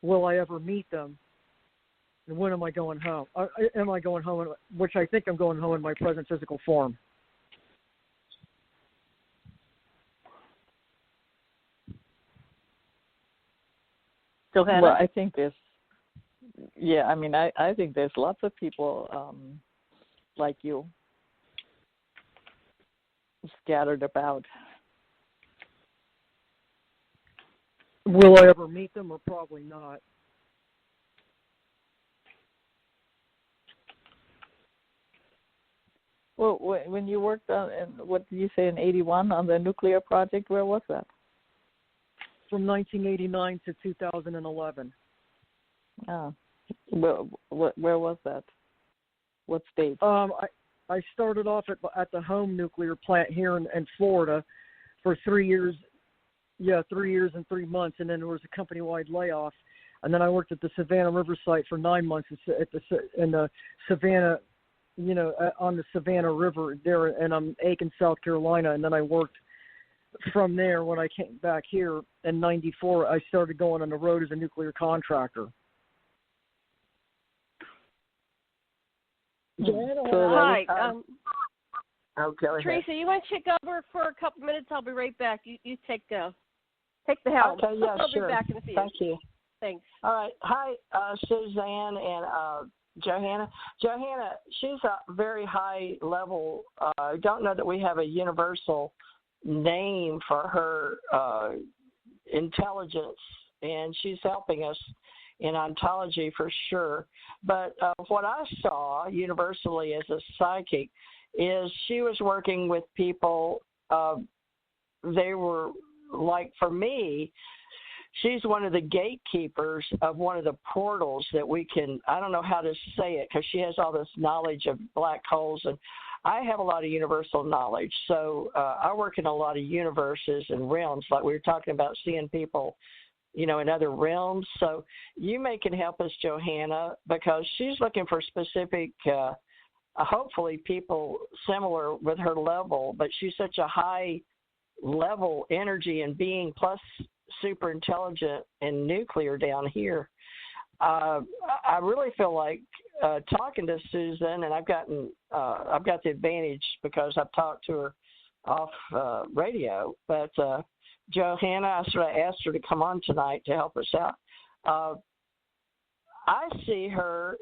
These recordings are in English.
will I ever meet them? And when am I going home? Am I going home? Which I think I'm going home in my present physical form. Johanna? Well, I think there's, I think there's lots of people like you scattered about. Will I ever meet them, or probably not? Well, when you worked on, what did you say, in 81 on the nuclear project, where was that? From 1989 to 2011. Oh. Where was that? What state? I started off at the home nuclear plant here in Florida for 3 years. Yeah, 3 years and 3 months, and then there was a company-wide layoff. And then I worked at the Savannah River site for 9 months in the Savannah, on the Savannah River there, and Aiken, South Carolina. And then I worked from there. When I came back here in '94, I started going on the road as a nuclear contractor. Hi. Okay, Theresa, you want to check over for a couple minutes? I'll be right back. You take the helm. Okay, yeah, I'll sure. be back in a few. Thank you. Thanks. All right. Hi, Suzanne and Johanna. Johanna, she's a very high level. I don't know that we have a universal name for her intelligence, and she's helping us in ontology for sure. But what I saw universally as a psychic is she was working with people. They were, like, for me, she's one of the gatekeepers of one of the portals that we can, I don't know how to say it because she has all this knowledge of black holes, and I have a lot of universal knowledge. So I work in a lot of universes and realms, like we were talking about seeing people, in other realms. So you can help us, Johanna, because she's looking for specific, hopefully people similar with her level, but she's such a high level energy and being, plus super intelligent and nuclear down here. I really feel like talking to Susan, and I've got the advantage because I've talked to her off radio. But Johanna, I sort of asked her to come on tonight to help us out. I see her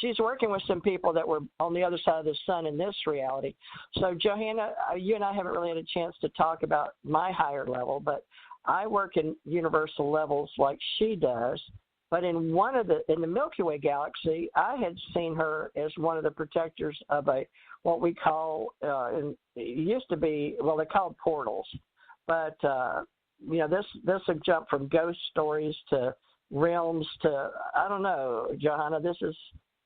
she's working with some people that were on the other side of the sun in this reality. So Johanna, you and I haven't really had a chance to talk about my higher level, but I work in universal levels like she does. But in the Milky Way galaxy, I had seen her as one of the protectors of what we call, it used to be, they called portals. But, this would jump from ghost stories to realms to, I don't know, Johanna, this is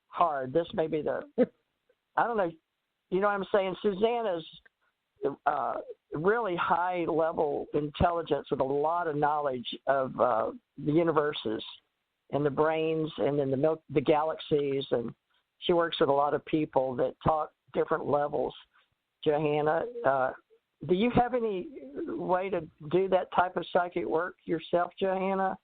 hard. This may be I don't know, you know what I'm saying? Susanna's really high level intelligence with a lot of knowledge of the universes and the brains and then the galaxies, and she works with a lot of people that talk different levels. Johanna, do you have any way to do that type of psychic work yourself, Johanna?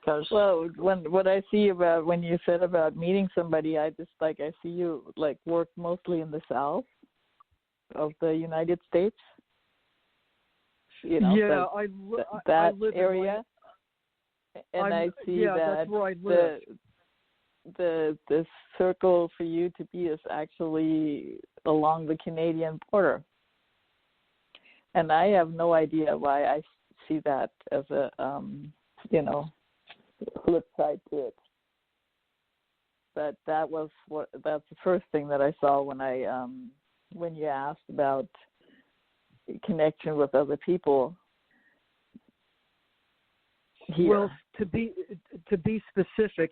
Well, what I see about when you said about meeting somebody, I see you work mostly in the South of the United States. Yeah, that I live area. And I see that's where I live. the circle for you to be is actually along the Canadian border. And I have no idea why I see that as a, flip side to it. But that's the first thing that I saw when you asked about connection with other people. Here. Well, to be specific,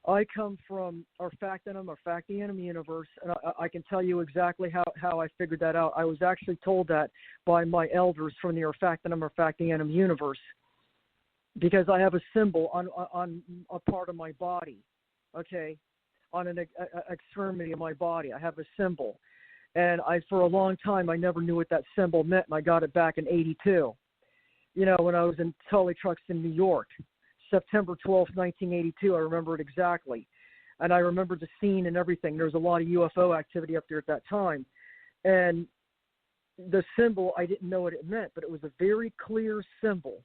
I come from our Factianum universe, and I can tell you exactly how I figured that out. I was actually told that by my elders from the Factianum universe, because I have a symbol on a part of my body, okay, on an extremity of my body. I have a symbol, and for a long time I never knew what that symbol meant, and I got it back in '82. When I was in Tully Trucks in New York. September 12th, 1982. I remember it exactly. And I remember the scene and everything. There was a lot of UFO activity up there at that time. And the symbol, I didn't know what it meant, but it was a very clear symbol.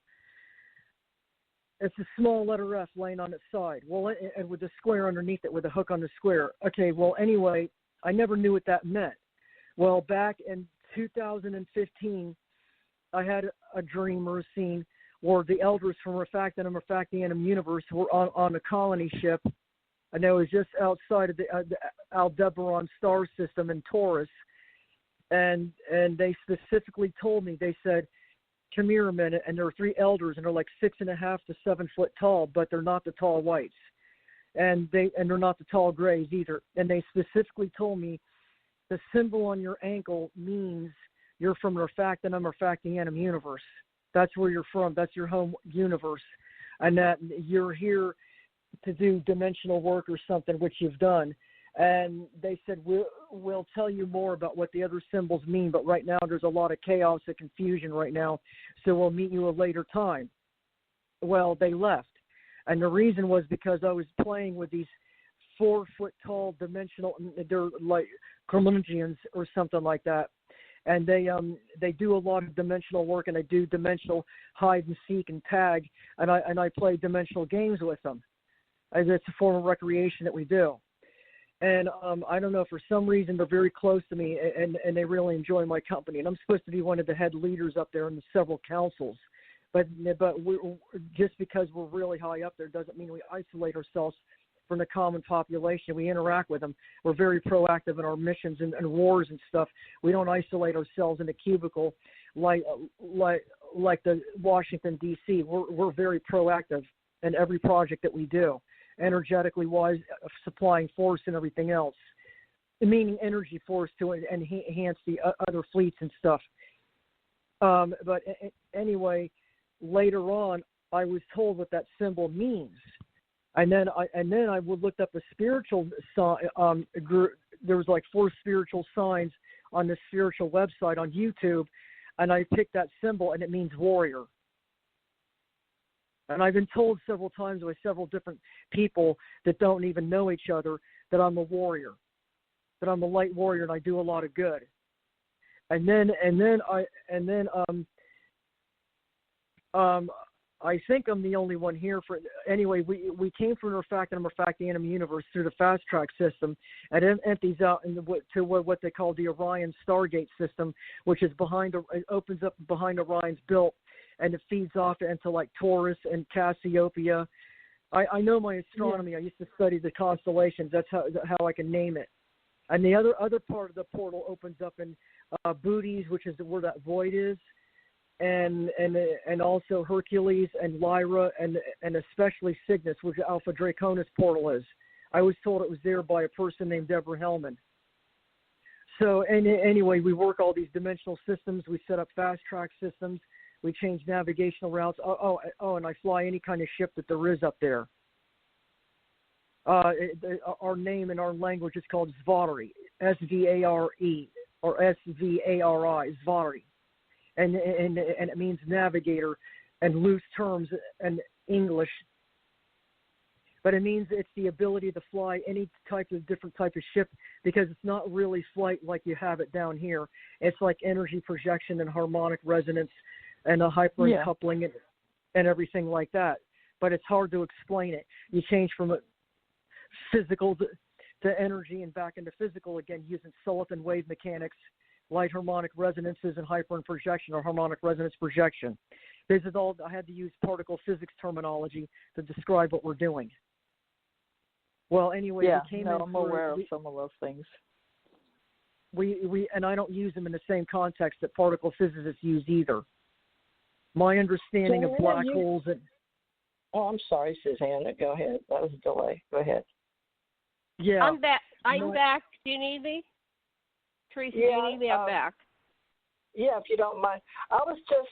It's a small letter F laying on its side. Well, and with a square underneath it with a hook on the square. Okay, well, anyway, I never knew what that meant. Well, back in 2015, I had a dream or a scene where the elders from Refactanum universe were on a colony ship, and it was just outside of the Aldebaran star system in Taurus, and they specifically told me, they said, come here a minute, and there are 3 elders, and they're like 6.5 to 7 foot tall, but they're not the tall whites, and they're not the tall grays either. And they specifically told me the symbol on your ankle means you're from Refactanum universe. That's where you're from. That's your home universe, and that you're here to do dimensional work or something, which you've done. And they said, we'll tell you more about what the other symbols mean, but right now there's a lot of chaos and confusion right now, so we'll meet you a later time. Well, they left. And the reason was because I was playing with these 4 foot tall dimensional, they're like Kermonians or something like that. And they do a lot of dimensional work, and they do dimensional hide and seek and tag, and I play dimensional games with them. It's a form of recreation that we do. And I don't know, for some reason they're very close to me, and they really enjoy my company. And I'm supposed to be one of the head leaders up there in the several councils. But just because we're really high up there doesn't mean we isolate ourselves from the common population. We interact with them. We're very proactive in our missions and wars and stuff. We don't isolate ourselves in a cubicle like the Washington, D.C. We're very proactive in every project that we do, energetically wise, supplying force and everything else, meaning energy force to enhance the other fleets and stuff. But anyway, later on, I was told what that symbol means. And then I looked up a spiritual group. There was like 4 spiritual signs on the spiritual website on YouTube, and I picked that symbol, and it means warrior. And I've been told several times by several different people that don't even know each other that I'm a warrior, that I'm a light warrior, and I do a lot of good. I think I'm the only one here for. Anyway, we came from Refactanum universe through the fast track system, and it empties out to what they call the Orion Stargate system, which is it opens up behind Orion's belt, and it feeds off into like Taurus and Cassiopeia. I know my astronomy. Yeah. I used to study the constellations. That's how I can name it. And the other part of the portal opens up in Bootes, which is where that void is. And also Hercules and Lyra and especially Cygnus, which Alpha Draconis portal is. I was told it was there by a person named Deborah Hellman. So anyway, we work all these dimensional systems. We set up fast track systems. We change navigational routes. And I fly any kind of ship that there is up there. Our name in our language is called Svari, S-V-A-R-E, or S-V-A-R-I, Svari. And it means navigator and loose terms in English. But it means it's the ability to fly any different type of ship, because it's not really flight like you have it down here. It's like energy projection and harmonic resonance and a hyper-coupling and everything like that. But it's hard to explain it. You change from physical to energy and back into physical again using Sullivan wave mechanics, light harmonic resonances, and hyper and projection or harmonic resonance projection. This is all. I had to use particle physics terminology to describe what we're doing. Well, anyway, I'm aware of some of those things. We and I don't use them in the same context that particle physicists use either. My understanding of black holes and. Oh, I'm sorry, Susanna. Go ahead. That was a delay. Go ahead. Yeah. I'm back. I'm back. Do you need me? Theresa, do you need me? I'm back. Yeah, if you don't mind. I was just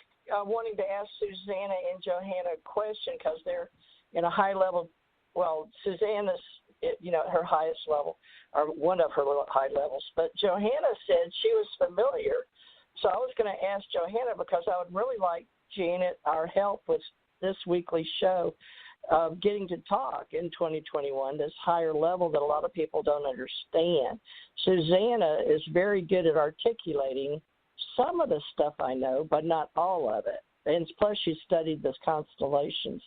wanting to ask Susanna and Johanna a question because they're in a high level. Well, Susanna's, her highest level, or one of her high levels. But Johanna said she was familiar. So I was going to ask Johanna because I would really like Janet, our help with this weekly show. of getting to talk in 2021, this higher level that a lot of people don't understand. Susanna is very good at articulating some of the stuff I know, but not all of it. And plus, she studied this constellations.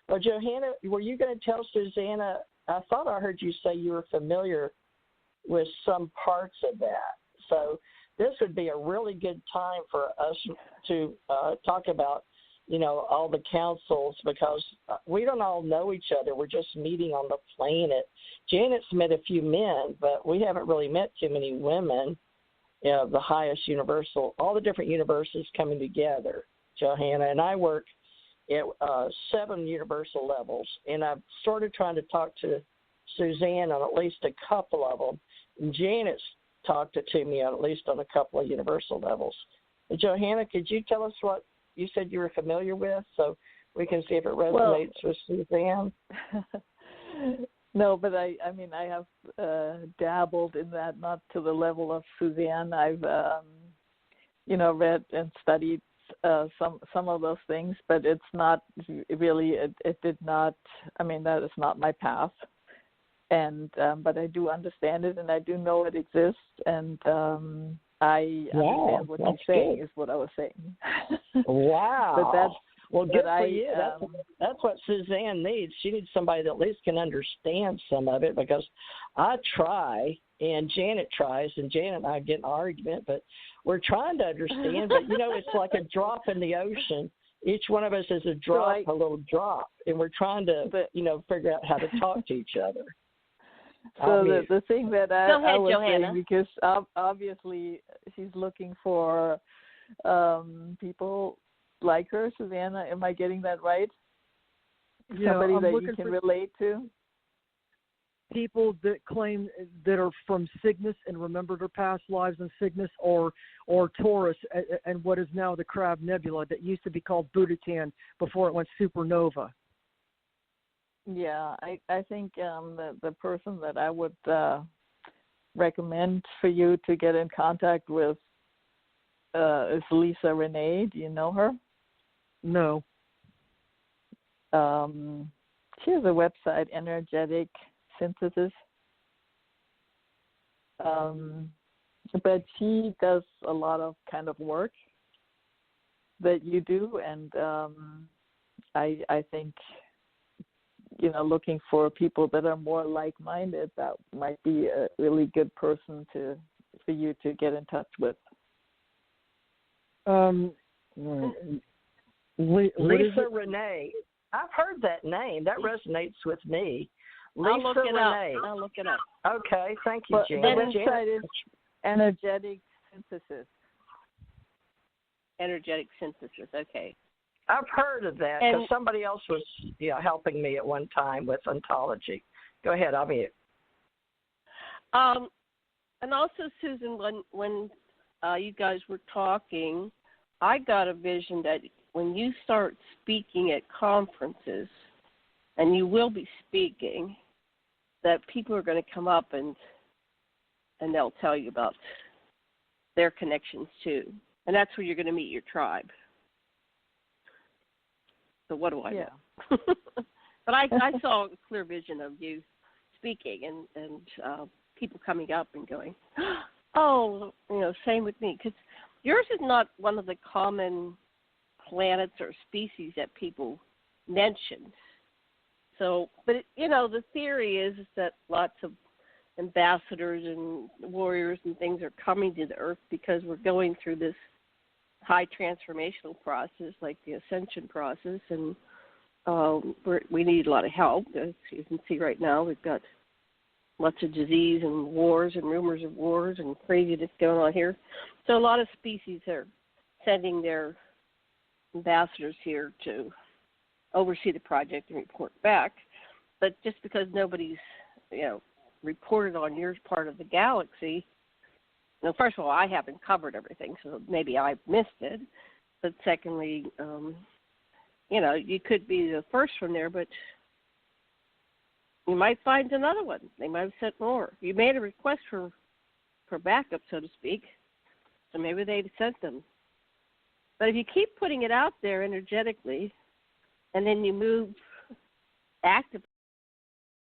But Johanna, were you going to tell Susanna? I thought I heard you say you were familiar with some parts of that. So this would be a really good time for us to talk about, all the councils, because we don't all know each other. We're just meeting on the planet. Janet's met a few men, but we haven't really met too many women. The highest universal, all the different universes coming together, Johanna. And I work at 7 universal levels, and I've started trying to talk to Suzanne on at least a couple of them. And Janet's talked to me on at least on a couple of universal levels. But Johanna, could you tell us what you said you were familiar with, so we can see if it resonates with Suzanne? No, but I mean, I have dabbled in that, not to the level of Suzanne. I've, read and studied some of those things, but it's not really. It did not. I mean, that is not my path. And but I do understand it, and I do know it exists, and I understand what you're saying. Is what I was saying. Wow. But that's good for you. That's what Suzanne needs. She needs somebody that at least can understand some of it, because I try, and Janet tries, and Janet and I get an argument, but we're trying to understand. But, it's like a drop in the ocean. Each one of us is a drop, a little drop, and we're trying to, figure out how to talk to each other. So the thing that I was Johanna. saying, because obviously she's looking for people like her, Susanna. Am I getting that right? Yeah, somebody I'm that looking you can for relate to? People that claim that are from Cygnus and remember their past lives in Cygnus, or Taurus, and what is now the Crab Nebula that used to be called Budokan before it went supernova. Yeah, I think the person that I would recommend for you to get in contact with is Lisa Renee. Do you know her? No. She has a website, Energetic Synthesis. But she does a lot of kind of work that you do, and I think, looking for people that are more like-minded, that might be a really good person for you to get in touch with. Lisa Renee. I've heard that name. That resonates with me. Lisa Renee. I'll look it up. Okay, thank you, Jan. The website is Energetic Synthesis. Energetic Synthesis, okay. I've heard of that because somebody else was helping me at one time with ontology. Go ahead, I'll mute. And also, Susan, when you guys were talking, I got a vision that when you start speaking at conferences, and you will be speaking, that people are going to come up and they'll tell you about their connections too. And that's where you're going to meet your tribe. So what do I know? But I saw a clear vision of you speaking and people coming up and going, oh, same with me. Because yours is not one of the common planets or species that people mention. So, but, the theory is that lots of ambassadors and warriors and things are coming to the Earth because we're going through this high transformational process, like the Ascension process, and we need a lot of help. As you can see right now, we've got lots of disease and wars and rumors of wars and craziness going on here. So a lot of species are sending their ambassadors here to oversee the project and report back. But just because nobody's, reported on your part of the galaxy, first of all, I haven't covered everything, so maybe I missed it. But secondly, you could be the first from there, but you might find another one. They might have sent more. You made a request for backup, so to speak, so maybe they sent them. But if you keep putting it out there energetically, and then you move actively